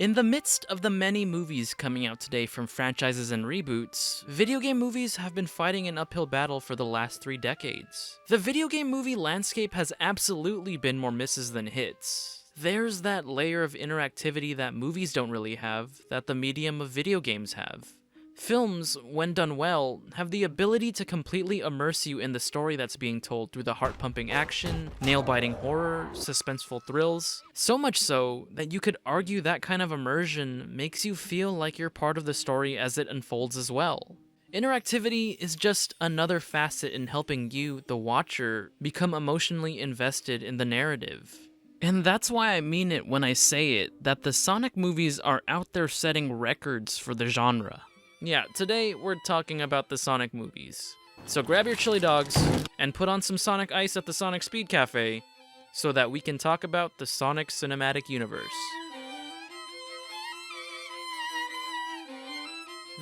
In the midst of the many movies coming out today from franchises and reboots, video game movies have been fighting an uphill battle for the last 3 decades. The video game movie landscape has absolutely been more misses than hits. There's that layer of interactivity that movies don't really have, that the medium of video games have. Films, when done well, have the ability to completely immerse you in the story that's being told through the heart-pumping action, nail-biting horror, suspenseful thrills, so much so that you could argue that kind of immersion makes you feel like you're part of the story as it unfolds as well. Interactivity is just another facet in helping you, the watcher, become emotionally invested in the narrative. And that's why I mean it when I say it, that the Sonic movies are out there setting records for the genre. Yeah, today we're talking about the Sonic movies. So grab your chili dogs and put on some Sonic Ice at the Sonic Speed Cafe so that we can talk about the Sonic Cinematic Universe.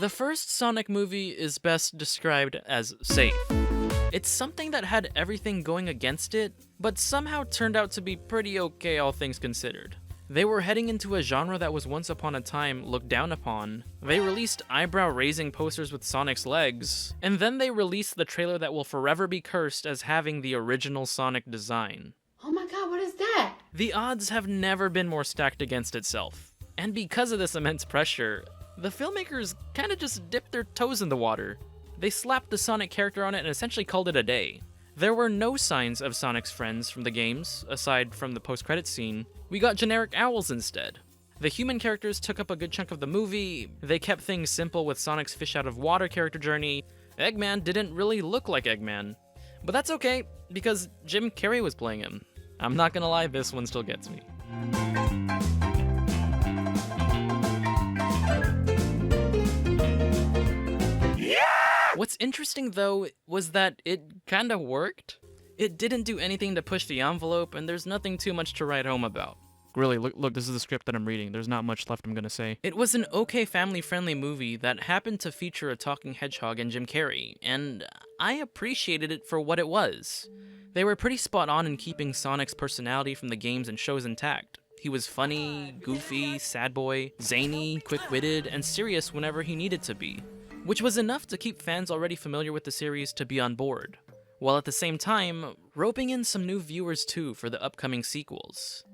The first Sonic movie is best described as safe. It's something that had everything going against it, but somehow turned out to be pretty okay all things considered. They were heading into a genre that was once upon a time looked down upon. They released eyebrow-raising posters with Sonic's legs, and then they released the trailer that will forever be cursed as having the original Sonic design. Oh my god, what is that? The odds have never been more stacked against itself. And because of this immense pressure, the filmmakers kinda just dipped their toes in the water. They slapped the Sonic character on it and essentially called it a day. There were no signs of Sonic's friends from the games, aside from the post-credits scene. We got generic owls instead. The human characters took up a good chunk of the movie, they kept things simple with Sonic's fish-out-of-water character journey. Eggman didn't really look like Eggman. But that's okay, because Jim Carrey was playing him. I'm not gonna lie, this one still gets me. What's interesting though was that it kinda worked. It didn't do anything to push the envelope, and there's nothing too much to write home about. Really, look, this is the script that I'm reading. There's not much left I'm gonna say. It was an okay family-friendly movie that happened to feature a talking hedgehog and Jim Carrey, and I appreciated it for what it was. They were pretty spot on in keeping Sonic's personality from the games and shows intact. He was funny, goofy, sad boy, zany, quick-witted, and serious whenever he needed to be, which was enough to keep fans already familiar with the series to be on board, while at the same time, roping in some new viewers too for the upcoming sequels.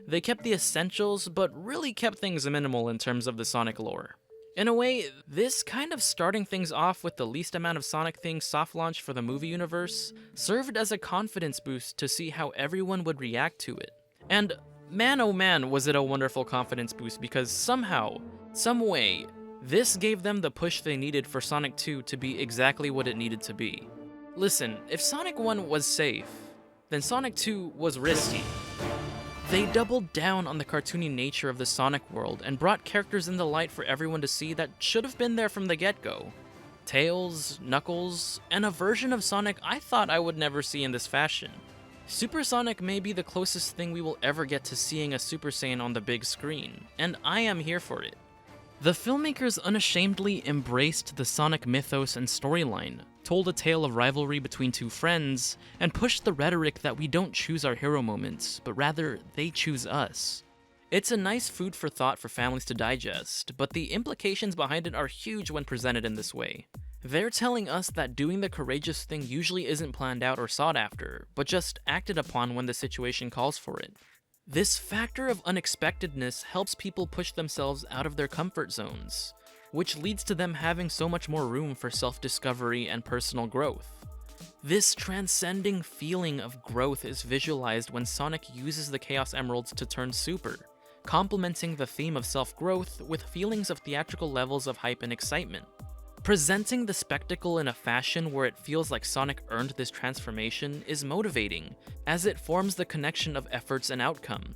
They kept the essentials, but really kept things minimal in terms of the Sonic lore. In a way, this kind of starting things off with the least amount of Sonic things soft launch for the movie universe served as a confidence boost to see how everyone would react to it. And man oh man was it a wonderful confidence boost, because somehow, some way, this gave them the push they needed for Sonic 2 to be exactly what it needed to be. Listen, if Sonic 1 was safe, then Sonic 2 was risky. They doubled down on the cartoony nature of the Sonic world and brought characters in the light for everyone to see that should have been there from the get-go. Tails, Knuckles, and a version of Sonic I thought I would never see in this fashion. Super Sonic may be the closest thing we will ever get to seeing a Super Saiyan on the big screen, and I am here for it. The filmmakers unashamedly embraced the Sonic mythos and storyline, told a tale of rivalry between two friends, and pushed the rhetoric that we don't choose our hero moments, but rather, they choose us. It's a nice food for thought for families to digest, but the implications behind it are huge when presented in this way. They're telling us that doing the courageous thing usually isn't planned out or sought after, but just acted upon when the situation calls for it. This factor of unexpectedness helps people push themselves out of their comfort zones, which leads to them having so much more room for self-discovery and personal growth. This transcending feeling of growth is visualized when Sonic uses the Chaos Emeralds to turn super, complementing the theme of self-growth with feelings of theatrical levels of hype and excitement. Presenting the spectacle in a fashion where it feels like Sonic earned this transformation is motivating, as it forms the connection of efforts and outcome.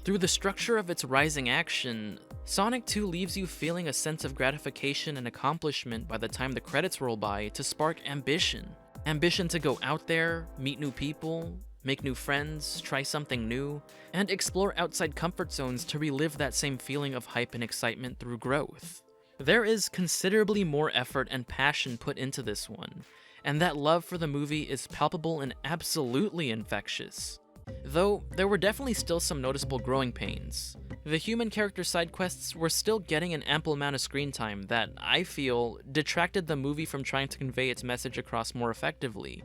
Through the structure of its rising action, Sonic 2 leaves you feeling a sense of gratification and accomplishment by the time the credits roll by to spark ambition. Ambition to go out there, meet new people, make new friends, try something new, and explore outside comfort zones to relive that same feeling of hype and excitement through growth. There is considerably more effort and passion put into this one, and that love for the movie is palpable and absolutely infectious. Though, there were definitely still some noticeable growing pains. The human character side quests were still getting an ample amount of screen time that, I feel, detracted the movie from trying to convey its message across more effectively.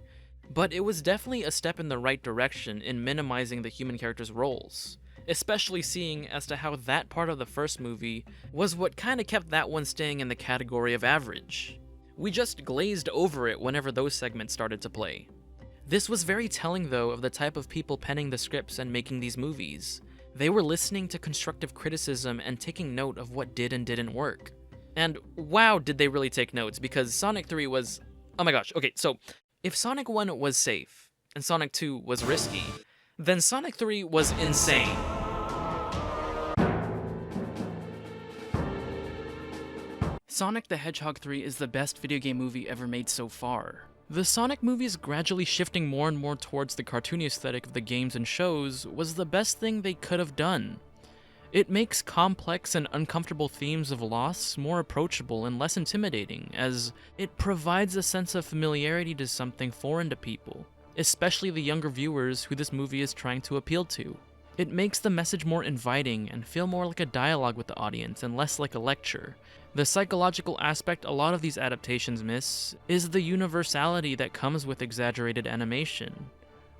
But it was definitely a step in the right direction in minimizing the human characters' roles, especially seeing as to how that part of the first movie was what kinda kept that one staying in the category of average. We just glazed over it whenever those segments started to play. This was very telling though of the type of people penning the scripts and making these movies. They were listening to constructive criticism and taking note of what did and didn't work. And wow, did they really take notes, because Sonic 3 was... oh my gosh, okay, so if Sonic 1 was safe, and Sonic 2 was risky, then Sonic 3 was insane. Sonic the Hedgehog 3 is the best video game movie ever made so far. The Sonic movies gradually shifting more and more towards the cartoony aesthetic of the games and shows was the best thing they could have done. It makes complex and uncomfortable themes of loss more approachable and less intimidating, as it provides a sense of familiarity to something foreign to people, especially the younger viewers who this movie is trying to appeal to. It makes the message more inviting and feel more like a dialogue with the audience and less like a lecture. The psychological aspect a lot of these adaptations miss is the universality that comes with exaggerated animation.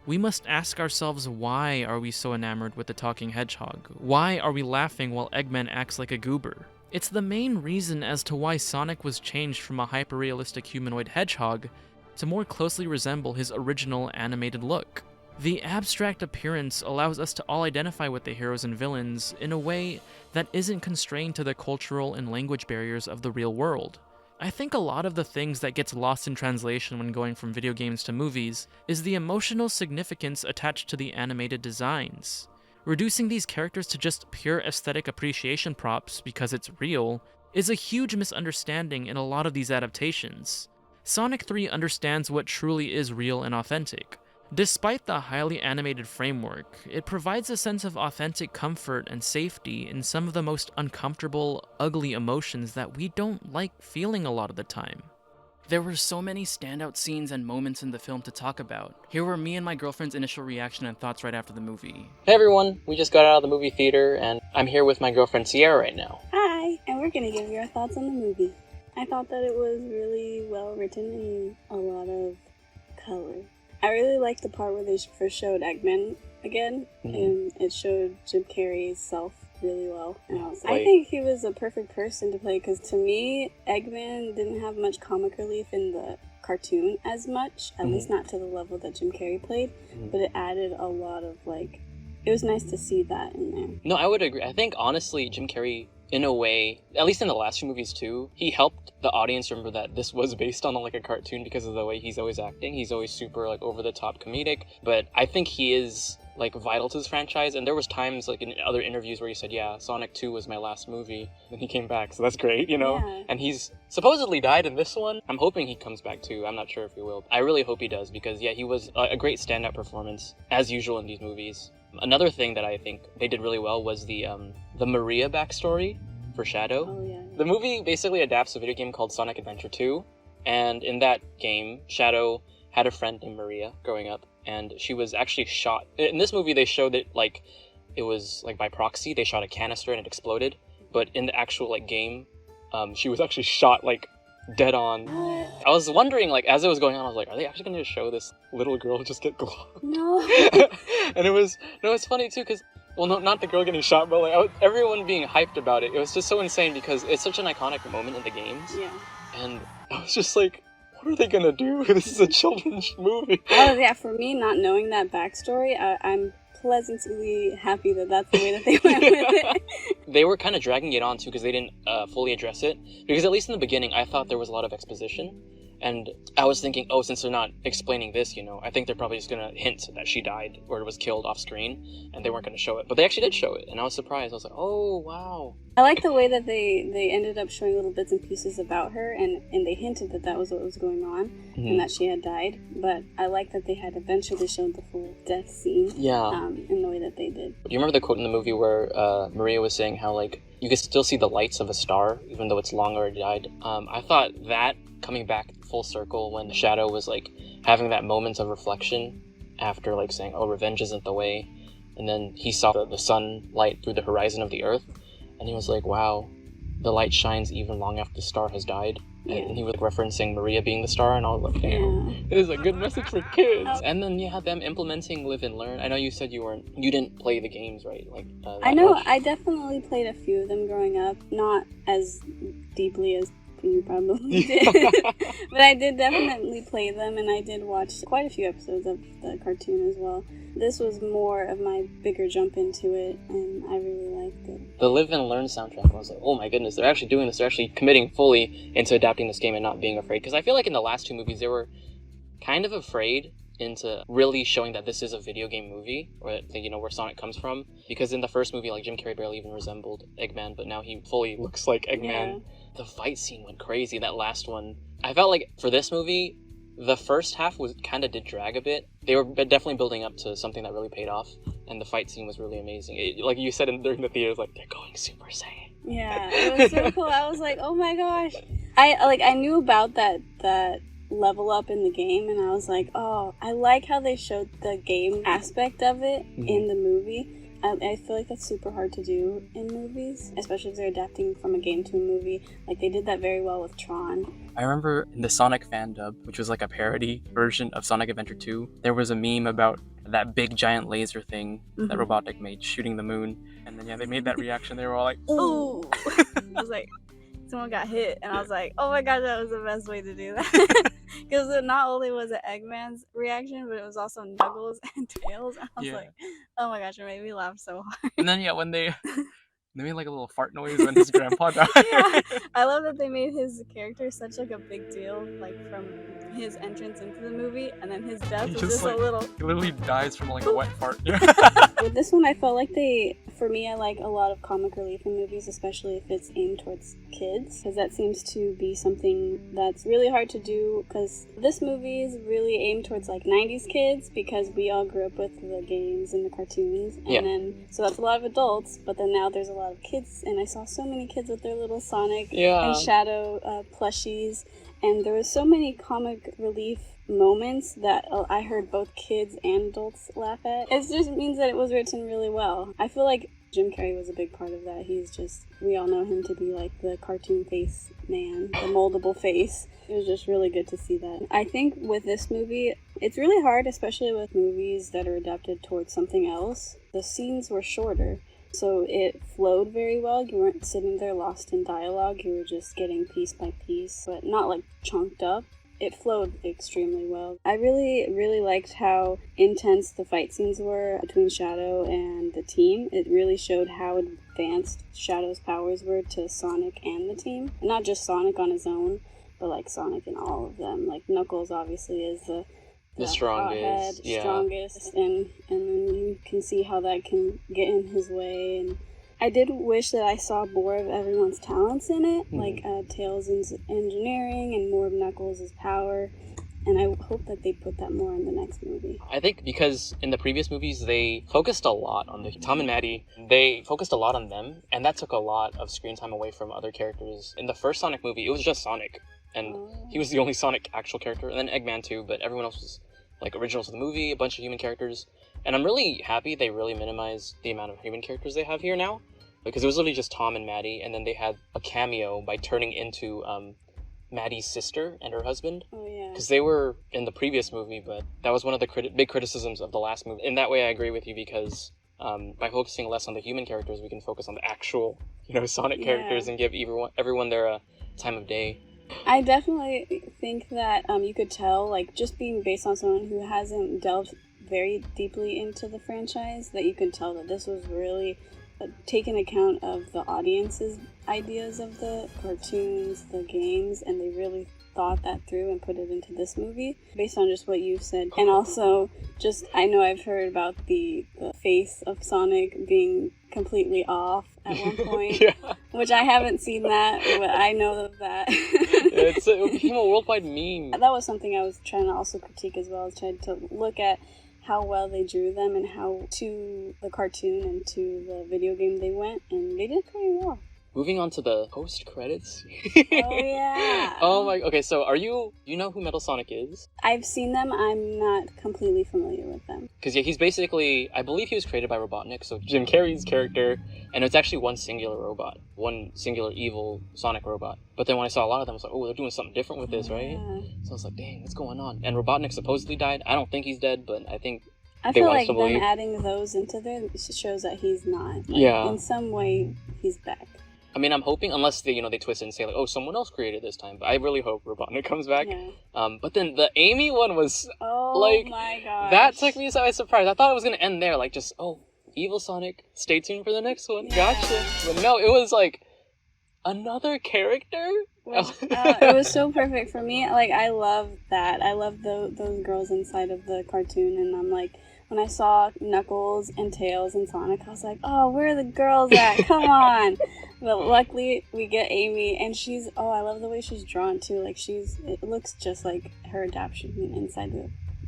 We must ask ourselves, why are we so enamored with the talking hedgehog? Why are we laughing while Eggman acts like a goober? It's the main reason as to why Sonic was changed from a hyper-realistic humanoid hedgehog to more closely resemble his original animated look. The abstract appearance allows us to all identify with the heroes and villains in a way that isn't constrained to the cultural and language barriers of the real world. I think a lot of the things that gets lost in translation when going from video games to movies is the emotional significance attached to the animated designs. Reducing these characters to just pure aesthetic appreciation props because it's real is a huge misunderstanding in a lot of these adaptations. Sonic 3 understands what truly is real and authentic. Despite the highly animated framework, it provides a sense of authentic comfort and safety in some of the most uncomfortable, ugly emotions that we don't like feeling a lot of the time. There were so many standout scenes and moments in the film to talk about. Here were me and my girlfriend's initial reaction and thoughts right after the movie. Hey everyone, we just got out of the movie theater and I'm here with my girlfriend Sierra right now. Hi, and we're gonna give you our thoughts on the movie. I thought that it was really well written and a lot of color. I really liked the part where they first showed Eggman again, and it showed Jim Carrey's self really well. And I think he was a perfect person to play, because to me, Eggman didn't have much comic relief in the cartoon as much, at least not to the level that Jim Carrey played, but it added a lot of, like, it was nice to see that in there. No, I would agree. I think, honestly, Jim Carrey, in a way, at least in the last few movies too, he helped the audience remember that this was based on like a cartoon because of the way he's always acting. He's always super like over the top comedic, but I think he is like vital to this franchise. And there was times like in other interviews where he said, yeah, Sonic 2 was my last movie. Then he came back, so that's great, you know? Yeah. And he's supposedly died in this one. I'm hoping he comes back too. I'm not sure if he will. I really hope he does, because yeah, he was a great standout performance as usual in these movies. Another thing that I think they did really well was the Maria backstory for Shadow. Oh, yeah. The movie basically adapts a video game called Sonic Adventure 2, and in that game, Shadow had a friend named Maria growing up, and she was actually shot. In this movie, they showed it like it was like by proxy. They shot a canister and it exploded, but in the actual like game, she was actually shot like dead on. What? I was wondering, like, as it was going on, I was like, are they actually going to show this little girl just get globbed? No. And it's funny too, because, well, no, not the girl getting shot, but like everyone being hyped about it. It was just so insane because it's such an iconic moment in the games. Yeah. And I was just like, what are they going to do? This is a children's movie. Oh, yeah, for me, not knowing that backstory, I'm pleasantly happy that that's the way that they went with it. They were kind of dragging it on too because they didn't fully address it. Because at least in the beginning, I thought there was a lot of exposition. And I was thinking, oh, since they're not explaining this, you know, I think they're probably just going to hint that she died or was killed off screen, and they weren't going to show it. But they actually did show it, and I was surprised. I was like, oh, wow. I like the way that they ended up showing little bits and pieces about her, and they hinted that that was what was going on, and that she had died. But I like that they had eventually shown the full death scene in the way that they did. Do you remember the quote in the movie where Maria was saying how, like, you can still see the lights of a star, even though it's long already died? I thought that coming back full circle when Shadow was like having that moment of reflection after like saying, "Oh, revenge isn't the way," and then he saw the sunlight through the horizon of the earth, and he was like, "Wow, the light shines even long after the star has died." Yeah. And he was referencing Maria being the star, and I was like, damn, it is a good message for kids. And then them implementing live and learn. I know you said you didn't play the games, right? Like I know, much. I definitely played a few of them growing up, not as deeply as you probably did, but I did definitely play them, and I did watch quite a few episodes of the cartoon as well. This was more of my bigger jump into it, and I really liked it. The Live and Learn soundtrack, I was like, oh my goodness, they're actually doing this. They're actually committing fully into adapting this game and not being afraid. Because I feel like in the last two movies, they were kind of afraid into really showing that this is a video game movie, or where Sonic comes from. Because in the first movie, like, Jim Carrey barely even resembled Eggman, but now he fully looks like Eggman. Yeah. The fight scene went crazy, that last one. I felt like for this movie, the first half did drag a bit. They were definitely building up to something that really paid off, and the fight scene was really amazing. Like you said during the theaters, like, they're going Super Saiyan. Yeah, it was so cool. I was like, oh my gosh. I knew about that level up in the game, and I was like, oh, I like how they showed the game aspect of it in the movie. I feel like that's super hard to do in movies, especially if they're adapting from a game to a movie. Like, they did that very well with Tron. I remember in the Sonic fan dub, which was like a parody version of Sonic Adventure 2, there was a meme about that big giant laser thing that Robotnik made shooting the moon. And then, they made that reaction. They were all like, ooh. I was like, someone got hit, and I was like, oh my gosh, that was the best way to do that. Because not only was it Eggman's reaction, but it was also Knuckles and Tails. I was like, oh my gosh, it made me laugh so hard. And then, when they made like a little fart noise when his grandpa died. Yeah, I love that they made his character such like a big deal, like from his entrance into the movie, and then his death was just a little. He literally dies from like a wet fart. With this one, I felt like for me, I like a lot of comic relief in movies, especially if it's aimed towards kids, because that seems to be something that's really hard to do, because this movie is really aimed towards like 90s kids, because we all grew up with the games and the cartoons, and then, so that's a lot of adults, but then now there's a lot of kids, and I saw so many kids with their little Sonic and Shadow plushies, and there was so many comic relief moments that I heard both kids and adults laugh at. It just means that it was written really well. I feel like Jim Carrey was a big part of that. We all know him to be like the cartoon face man, the moldable face. It was just really good to see that. I think with this movie, it's really hard, especially with movies that are adapted towards something else. The scenes were shorter, so it flowed very well. You weren't sitting there lost in dialogue. You were just getting piece by piece, but not like chunked up. It flowed extremely well. I really, really liked how intense the fight scenes were between Shadow and the team. It really showed how advanced Shadow's powers were to Sonic and the team. Not just Sonic on his own, but like Sonic and all of them. Like Knuckles obviously is the strongest, strongest, and then you can see how that can get in his way. And I did wish that I saw more of everyone's talents in it, like Tails' engineering and more of Knuckles' power, and I hope that they put that more in the next movie. I think because in the previous movies, they focused a lot on Tom and Maddie. They focused a lot on them, and that took a lot of screen time away from other characters. In the first Sonic movie, it was just Sonic, and he was the only Sonic actual character, and then Eggman too, but everyone else was like originals of the movie, a bunch of human characters. And I'm really happy they really minimized the amount of human characters they have here now, because it was literally just Tom and Maddie, and then they had a cameo by turning into Maddie's sister and her husband. Oh, yeah. Because they were in the previous movie, but that was one of the big criticisms of the last movie. In that way, I agree with you, because by focusing less on the human characters, we can focus on the actual, Sonic characters and give everyone their time of day. I definitely think that you could tell, like, just being based on someone who hasn't delved very deeply into the franchise, that you can tell that this was really taken account of the audience's ideas of the cartoons, the games, and they really thought that through and put it into this movie based on just what you've said. And also, I know I've heard about the face of Sonic being completely off at one point, which I haven't seen that, but I know of that. It became a worldwide meme. That was something I was trying to also critique as well, trying to look at how well they drew them and how to the cartoon and to the video game they went, and they did pretty well. Moving on to the post credits. Oh yeah. Oh my. Okay, so you know who Metal Sonic is? I've seen them. I'm not completely familiar with them. Because yeah, he's basically, I believe he was created by Robotnik, so Jim Carrey's character, and it's actually one singular robot, one singular evil Sonic robot. But then when I saw a lot of them, I was like, oh, they're doing something different with this, right? Yeah. So I was like, dang, what's going on? And Robotnik supposedly died. I don't think he's dead, but I think I They feel want like us to them believe. adding those into there shows that he's not. Like, Yeah. In some way, he's back. I mean, I'm hoping, unless they, they twist it and say like, oh, someone else created this time. But I really hope Robotnik comes back. Yeah. But then the Amy one was Oh Like, my gosh. that took me by surprise. I thought it was gonna end there, like just evil Sonic. Stay tuned for the next one. Yeah. Gotcha. But no, it was like another character. It was so perfect for me. Like, I love that. I love those girls inside of the cartoon, and I'm like, when I saw Knuckles and Tails and Sonic, I was like, oh, where are the girls at? Come on. But luckily, we get Amy, and I love the way she's drawn, too. Like, it looks just like her adaptation inside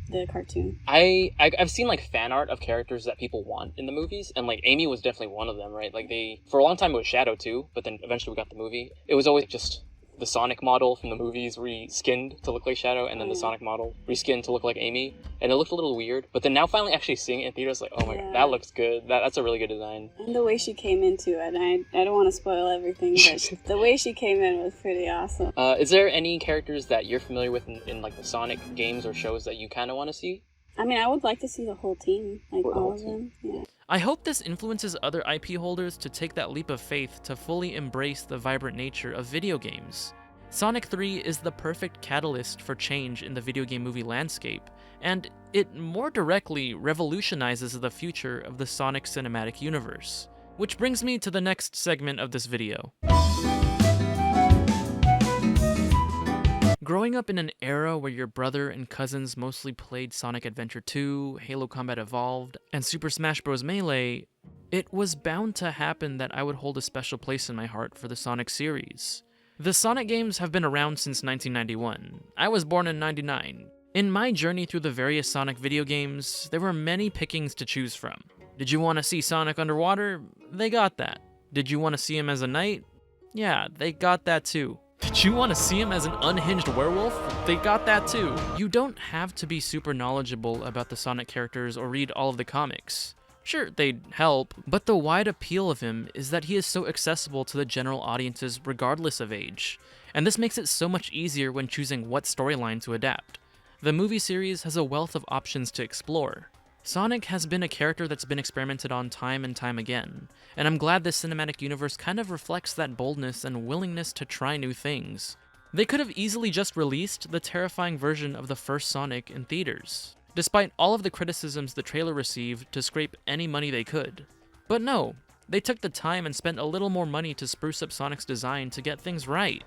the cartoon. I've seen like fan art of characters that people want in the movies, and like Amy was definitely one of them, right? Like for a long time it was Shadow too, but then eventually we got the movie. It was always just the Sonic model from the movies reskinned to look like Shadow, and then the Sonic model reskinned to look like Amy, and it looked a little weird. But then now finally actually seeing it in theaters, like, oh my god, that looks good. That's a really good design. And the way she came into it, I don't want to spoil everything, but the way she came in was pretty awesome. Is there any characters that you're familiar with in like the Sonic games or shows that you kind of want to see? I mean, I would like to see the whole team, like Or the all whole of them. Yeah. I hope this influences other IP holders to take that leap of faith to fully embrace the vibrant nature of video games. Sonic 3 is the perfect catalyst for change in the video game movie landscape, and it more directly revolutionizes the future of the Sonic cinematic universe. Which brings me to the next segment of this video. Growing up in an era where your brother and cousins mostly played Sonic Adventure 2, Halo Combat Evolved, and Super Smash Bros. Melee, it was bound to happen that I would hold a special place in my heart for the Sonic series. The Sonic games have been around since 1991. I was born in 99. In my journey through the various Sonic video games, there were many pickings to choose from. Did you want to see Sonic underwater? They got that. Did you want to see him as a knight? Yeah, they got that too. Did you want to see him as an unhinged werewolf? They got that too. You don't have to be super knowledgeable about the Sonic characters or read all of the comics. Sure, they'd help, but the wide appeal of him is that he is so accessible to the general audiences regardless of age, and this makes it so much easier when choosing what storyline to adapt. The movie series has a wealth of options to explore. Sonic has been a character that's been experimented on time and time again, and I'm glad this cinematic universe kind of reflects that boldness and willingness to try new things. They could have easily just released the terrifying version of the first Sonic in theaters, despite all of the criticisms the trailer received to scrape any money they could. But no, they took the time and spent a little more money to spruce up Sonic's design to get things right.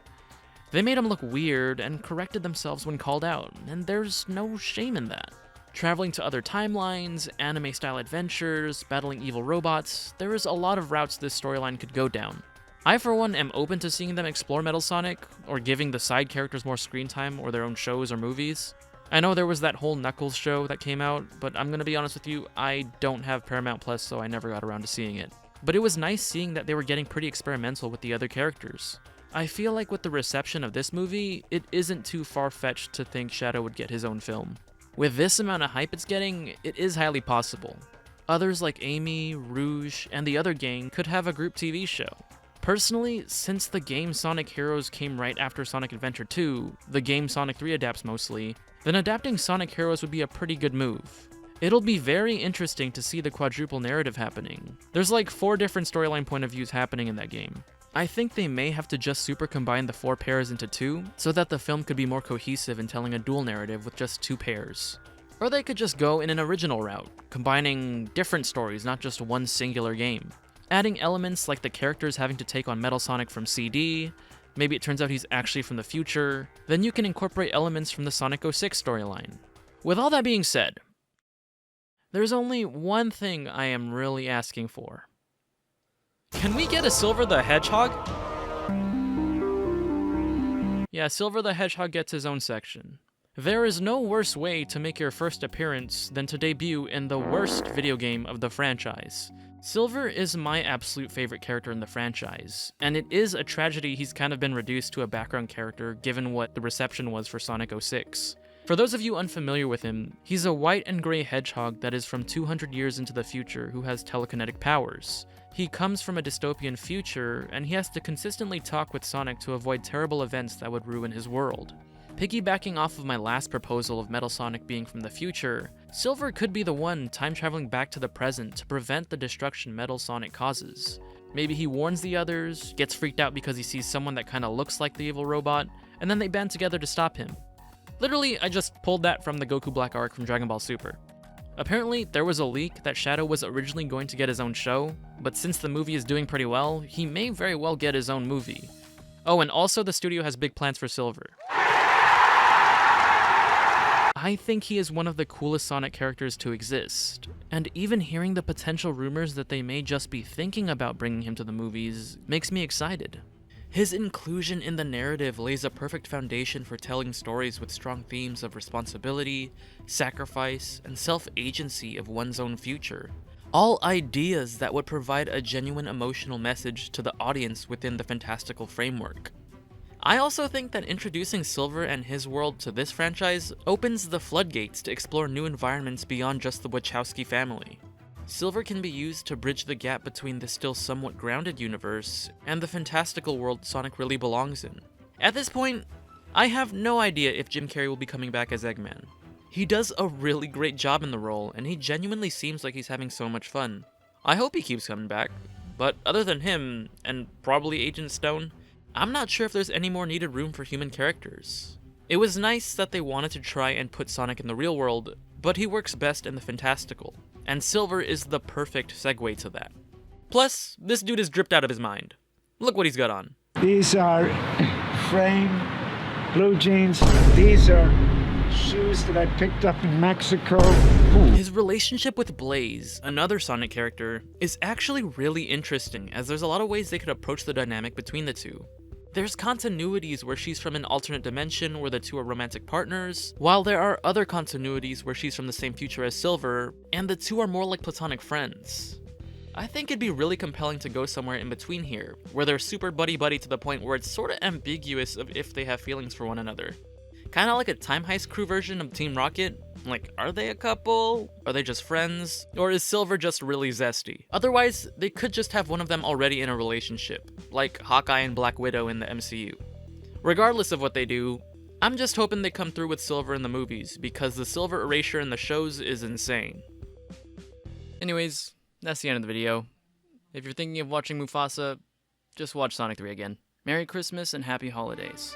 They made him look weird and corrected themselves when called out, and there's no shame in that. Traveling to other timelines, anime-style adventures, battling evil robots, there is a lot of routes this storyline could go down. I, for one, am open to seeing them explore Metal Sonic, or giving the side characters more screen time or their own shows or movies. I know there was that whole Knuckles show that came out, but I'm gonna be honest with you, I don't have Paramount Plus, so I never got around to seeing it. But it was nice seeing that they were getting pretty experimental with the other characters. I feel like with the reception of this movie, it isn't too far-fetched to think Shadow would get his own film. With this amount of hype it's getting, it is highly possible. Others like Amy, Rouge, and the other gang could have a group TV show. Personally, since the game Sonic Heroes came right after Sonic Adventure 2, the game Sonic 3 adapts mostly, then adapting Sonic Heroes would be a pretty good move. It'll be very interesting to see the quadruple narrative happening. There's like 4 different storyline point of views happening in that game. I think they may have to just super combine the 4 pairs into 2, so that the film could be more cohesive in telling a dual narrative with just 2 pairs. Or they could just go in an original route, combining different stories, not just one singular game. Adding elements like the characters having to take on Metal Sonic from CD, maybe it turns out he's actually from the future, then you can incorporate elements from the Sonic 06 storyline. With all that being said, there's only one thing I am really asking for. Can we get a Silver the Hedgehog? Yeah, Silver the Hedgehog gets his own section. There is no worse way to make your first appearance than to debut in the worst video game of the franchise. Silver is my absolute favorite character in the franchise, and it is a tragedy he's kind of been reduced to a background character given what the reception was for Sonic 06. For those of you unfamiliar with him, he's a white and gray hedgehog that is from 200 years into the future who has telekinetic powers. He comes from a dystopian future, and he has to consistently talk with Sonic to avoid terrible events that would ruin his world. Piggybacking off of my last proposal of Metal Sonic being from the future, Silver could be the one time-traveling back to the present to prevent the destruction Metal Sonic causes. Maybe he warns the others, gets freaked out because he sees someone that kinda looks like the evil robot, and then they band together to stop him. Literally, I just pulled that from the Goku Black arc from Dragon Ball Super. Apparently, there was a leak that Shadow was originally going to get his own show, but since the movie is doing pretty well, he may very well get his own movie. Oh, and also the studio has big plans for Silver. I think he is one of the coolest Sonic characters to exist, and even hearing the potential rumors that they may just be thinking about bringing him to the movies makes me excited. His inclusion in the narrative lays a perfect foundation for telling stories with strong themes of responsibility, sacrifice, and self-agency of one's own future. All ideas that would provide a genuine emotional message to the audience within the fantastical framework. I also think that introducing Silver and his world to this franchise opens the floodgates to explore new environments beyond just the Wachowski family. Silver can be used to bridge the gap between the still somewhat grounded universe and the fantastical world Sonic really belongs in. At this point, I have no idea if Jim Carrey will be coming back as Eggman. He does a really great job in the role, and he genuinely seems like he's having so much fun. I hope he keeps coming back, but other than him, and probably Agent Stone, I'm not sure if there's any more needed room for human characters. It was nice that they wanted to try and put Sonic in the real world, but he works best in the fantastical, and Silver is the perfect segue to that. Plus, this dude is dripped out of his mind. Look what he's got on. These are frame blue jeans. These are shoes that I picked up in Mexico. Ooh. His relationship with Blaze, another Sonic character, is actually really interesting, as there's a lot of ways they could approach the dynamic between the two. There's continuities where she's from an alternate dimension where the two are romantic partners, while there are other continuities where she's from the same future as Silver, and the two are more like platonic friends. I think it'd be really compelling to go somewhere in between here, where they're super buddy-buddy to the point where it's sorta ambiguous of if they have feelings for one another. Kinda like a Time Heist crew version of Team Rocket. Like, are they a couple? Are they just friends? Or is Silver just really zesty? Otherwise, they could just have one of them already in a relationship, like Hawkeye and Black Widow in the MCU. Regardless of what they do, I'm just hoping they come through with Silver in the movies, because the Silver erasure in the shows is insane. Anyways, that's the end of the video. If you're thinking of watching Mufasa, just watch Sonic 3 again. Merry Christmas and Happy Holidays.